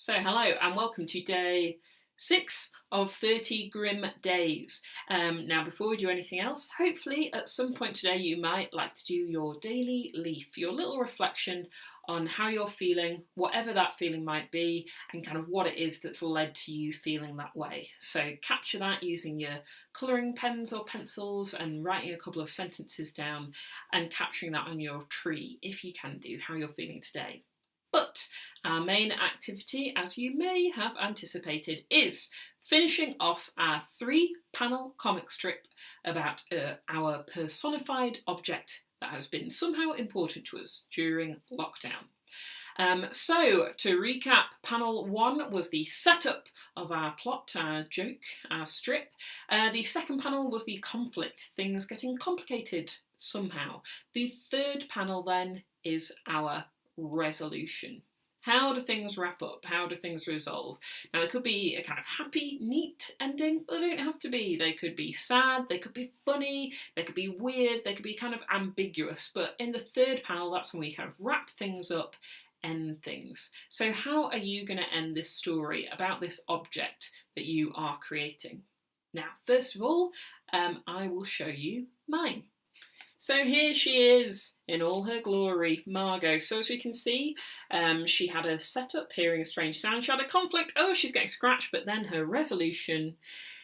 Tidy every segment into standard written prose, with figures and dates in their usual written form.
So hello and welcome to day 6 of 30 Grimm Days. Now before we do anything else, hopefully at some point today you might like to do your daily leaf, your little reflection on how you're feeling, whatever that feeling might be, and kind of what it is that's led to you feeling that way. So capture that using your colouring pens or pencils and writing a couple of sentences down and capturing that on your tree, if you can do, how you're feeling today. But our main activity, as you may have anticipated, is finishing off our 3-panel comic strip about our personified object that has been somehow important to us during lockdown. So to recap, panel 1 was the setup of our plot, our joke, our strip. The second panel was the conflict, things getting complicated somehow. The third panel then is our resolution. How do things wrap up? How do things resolve? Now there could be a kind of happy, neat ending, but they don't have to be. They could be sad, they could be funny, they could be weird, they could be kind of ambiguous. But in the third panel, that's when we kind of wrap things up, end things. So how are you going to end this story about this object that you are creating? Now, first of all, I will show you mine. So here she is in all her glory, Margot. So as we can see, she had a setup, hearing a strange sound. She had a conflict, oh, she's getting scratched, but then her resolution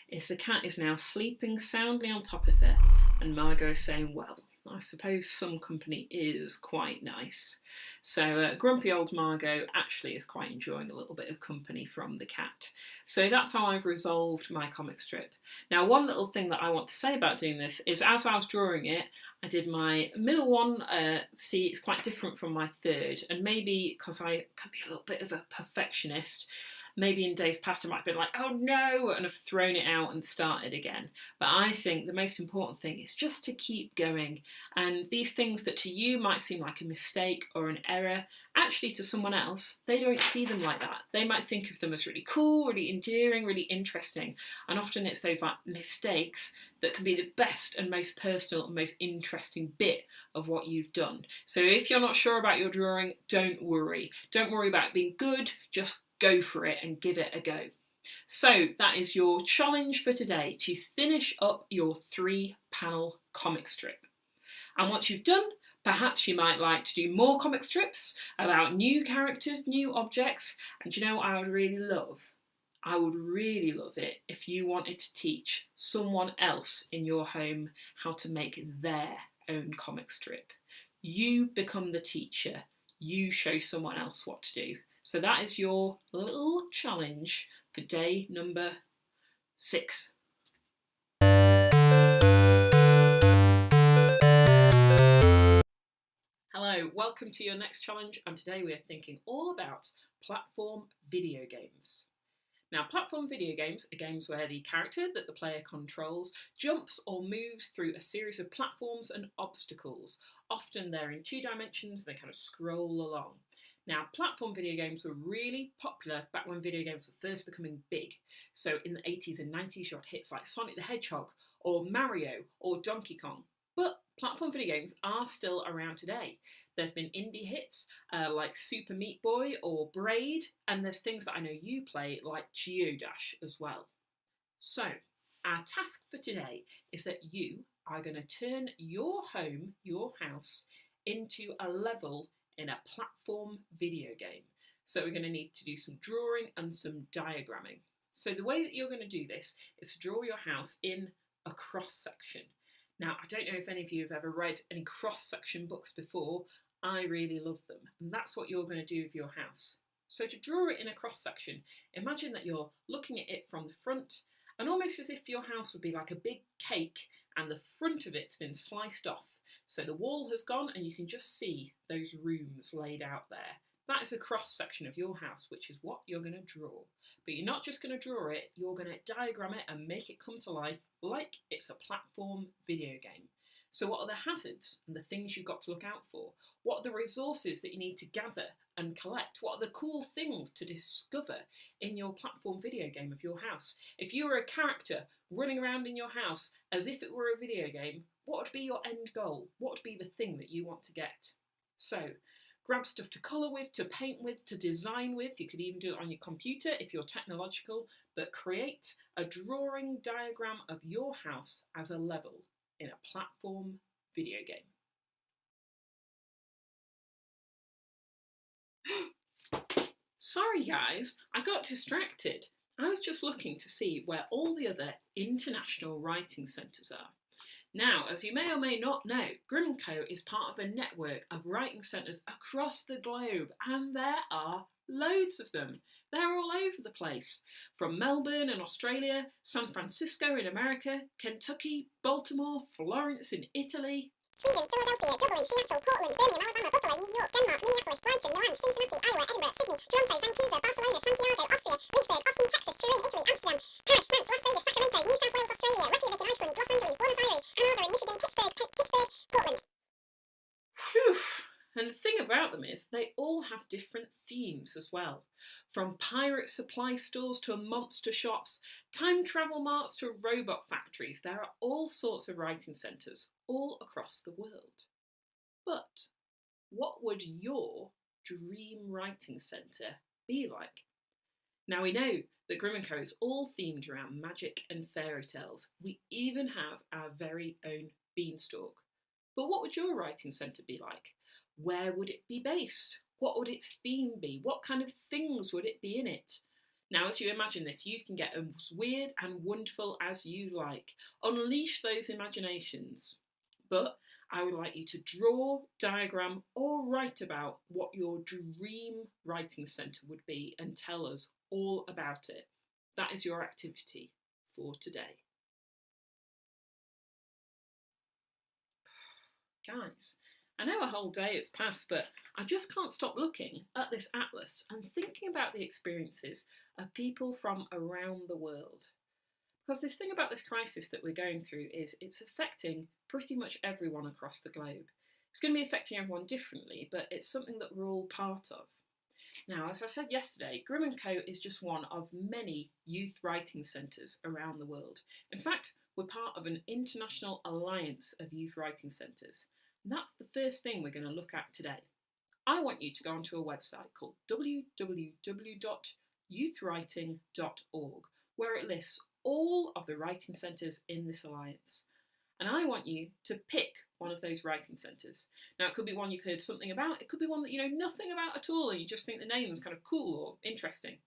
is the cat is now sleeping soundly on top of her. And Margot is saying, well, I suppose some company is quite nice. So grumpy old Margot actually is quite enjoying a little bit of company from the cat. So that's how I've resolved my comic strip. Now, one little thing that I want to say about doing this is as I was drawing it, I did my middle one, see it's quite different from my third, and maybe because I can be a little bit of a perfectionist, maybe in days past I might have been like, oh no, and have thrown it out and started again. But I think the most important thing is just to keep going. And these things that to you might seem like a mistake or an error, actually to someone else, they don't see them like that. They might think of them as really cool, really endearing, really interesting. And often it's those like mistakes that can be the best and most personal and most interesting bit of what you've done. So if you're not sure about your drawing, don't worry. Don't worry about being good, just go for it and give it a go. So that is your challenge for today, to finish up your 3-panel comic strip. And once you've done, perhaps you might like to do more comic strips about new characters, new objects. And you know what I would really love? I would really love it if you wanted to teach someone else in your home how to make their own comic strip. You become the teacher. You show someone else what to do. So that is your little challenge for day number 6. Hello, welcome to your next challenge, and today we are thinking all about platform video games. Now, platform video games are games where the character that the player controls jumps or moves through a series of platforms and obstacles. Often they're in 2 dimensions, they kind of scroll along. Now, platform video games were really popular back when video games were first becoming big. So in the 80s and 90s, you had hits like Sonic the Hedgehog or Mario or Donkey Kong. But platform video games are still around today. There's been indie hits like Super Meat Boy or Braid, and there's things that I know you play like Geodash as well. So our task for today is that you are going to turn your home, your house, into a level in a platform video game. So we're going to need to do some drawing and some diagramming. So the way that you're going to do this is to draw your house in a cross section. Now, I don't know if any of you have ever read any cross-section books before. I really love them, and that's what you're going to do with your house. So to draw it in a cross-section, imagine that you're looking at it from the front, and almost as if your house would be like a big cake and the front of it's been sliced off. So the wall has gone and you can just see those rooms laid out there. That is a cross-section of your house, which is what you're going to draw. But you're not just going to draw it, you're going to diagram it and make it come to life like it's a platform video game. So what are the hazards and the things you've got to look out for? What are the resources that you need to gather and collect? What are the cool things to discover in your platform video game of your house? If you were a character running around in your house as if it were a video game, what would be your end goal? What would be the thing that you want to get? So grab stuff to colour with, to paint with, to design with. You could even do it on your computer if you're technological, but create a drawing diagram of your house as a level in a platform video game. Sorry guys, I got distracted. I was just looking to see where all the other international writing centres are. Now, as you may or may not know, Grimm&Co is part of a network of writing centres across the globe, and there are loads of them. They're all over the place. From Melbourne in Australia, San Francisco in America, Kentucky, Baltimore, Florence in Italy, Sweden, Philadelphia, Dublin, Seattle, Portland, Birmingham, Alabama, Buffalo, New York, Denmark, Minneapolis, Brighton, Milan, Cincinnati, Iowa, Edinburgh, Sydney, Toronto, Vancouver, Barcelona, Santiago, Austria, Lynchburg, Austin, Texas, Turin, Italy, Amsterdam, Paris, France, Las Vegas, Sacramento, New South Wales, Australia, Reykjavik in Iceland, Los Angeles, Buenos Aires, Ann Arbor in Michigan, Pittsburgh, Portland. Phew. And the thing about them is they all have different themes as well. From pirate supply stores to monster shops, time travel marts to robot factories, there are all sorts of writing centres all across the world. But what would your dream writing centre be like? Now we know that Grimm&Co is all themed around magic and fairy tales. We even have our very own beanstalk. But what would your writing centre be like? Where would it be based? What would its theme be? What kind of things would it be in it? Now, as you imagine this, you can get as weird and wonderful as you like. Unleash those imaginations. But I would like you to draw, diagram, or write about what your dream writing centre would be and tell us all about it. That is your activity for today. Guys, I know a whole day has passed, but I just can't stop looking at this atlas and thinking about the experiences of people from around the world. Because this thing about this crisis that we're going through is it's affecting pretty much everyone across the globe. It's going to be affecting everyone differently, but it's something that we're all part of. Now, as I said yesterday, Grimm&Co is just one of many youth writing centres around the world. In fact, we're part of an international alliance of youth writing centres. And that's the first thing we're going to look at today. I want you to go onto a website called www.youthwriting.org, where it lists all of the writing centres in this alliance. And I want you to pick one of those writing centres. Now, it could be one you've heard something about. It could be one that you know nothing about at all and you just think the name's kind of cool or interesting.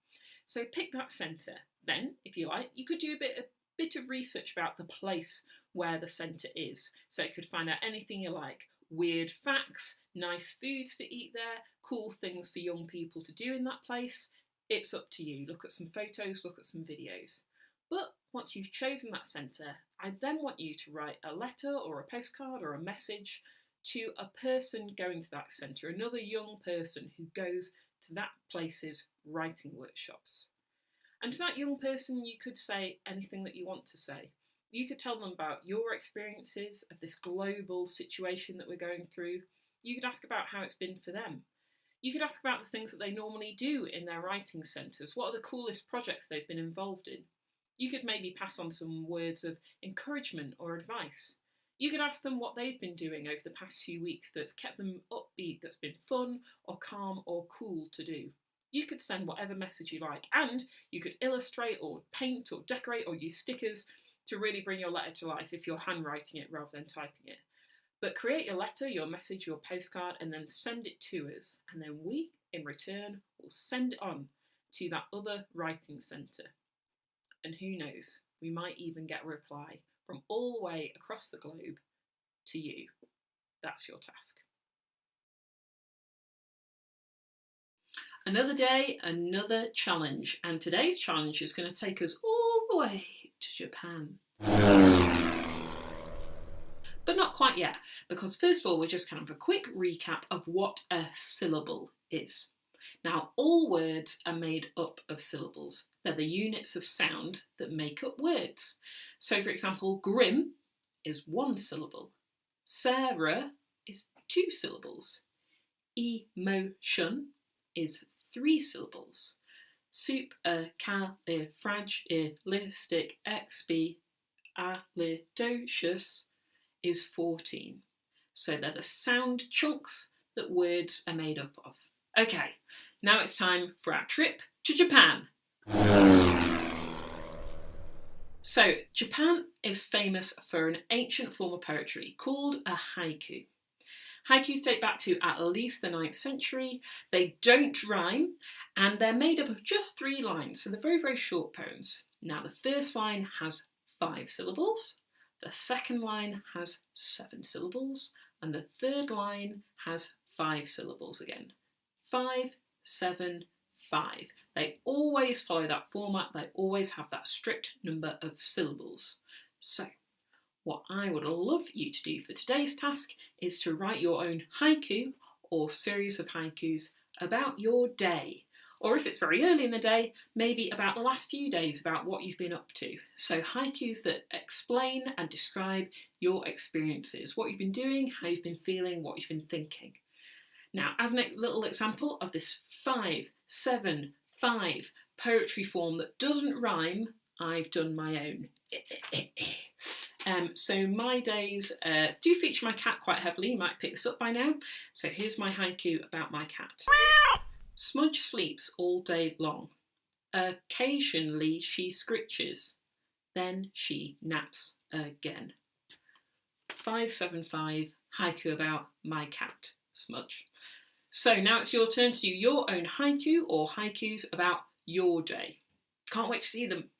So pick that centre. Then, if you like, you could do a bit of research about the place where the centre is. So you could find out anything you like. Weird facts, nice foods to eat there, cool things for young people to do in that place. It's up to you. Look at some photos, look at some videos. But once you've chosen that centre, I then want you to write a letter or a postcard or a message to a person going to that centre, another young person who goes to that place's writing workshops. And to that young person, you could say anything that you want to say. You could tell them about your experiences of this global situation that we're going through. You could ask about how it's been for them. You could ask about the things that they normally do in their writing centres. What are the coolest projects they've been involved in? You could maybe pass on some words of encouragement or advice. You could ask them what they've been doing over the past few weeks that's kept them upbeat, that's been fun or calm or cool to do. You could send whatever message you like, and you could illustrate or paint or decorate or use stickers to really bring your letter to life if you're handwriting it rather than typing it. But create your letter, your message, your postcard, and then send it to us. And then we, in return, will send it on to that other writing centre. And who knows, we might even get a reply from all the way across the globe to you. That's your task. Another day, another challenge. And today's challenge is going to take us all the way to Japan. But not quite yet, because first of all, we're just kind of a quick recap of what a syllable is. Now, all words are made up of syllables. They're the units of sound that make up words. So, for example, grim is one syllable. Sarah is two syllables. Emotion is three syllables. Supercalifragilistic expialidocious is 14. So they're the sound chunks that words are made up of. Okay, now it's time for our trip to Japan. So, Japan is famous for an ancient form of poetry called a haiku. Haikus date back to at least the 9th century. They don't rhyme, and they're made up of just 3 lines, so they're very, very short poems. Now, the first line has 5 syllables, the second line has 7 syllables, and the third line has 5 syllables again. 5, 7, 5. They always follow that format, they always have that strict number of syllables. So, what I would love you to do for today's task is to write your own haiku or series of haikus about your day. Or if it's very early in the day, maybe about the last few days, about what you've been up to. So haikus that explain and describe your experiences, what you've been doing, how you've been feeling, what you've been thinking. Now, as a little example of this 5, 7, 5 poetry form that doesn't rhyme, I've done my own. So my days do feature my cat quite heavily. You might pick this up by now. So here's my haiku about my cat. Smudge sleeps all day long. Occasionally she scritches. Then she naps again. 575 haiku about my cat, Smudge. So now it's your turn to do your own haiku or haikus about your day. Can't wait to see them.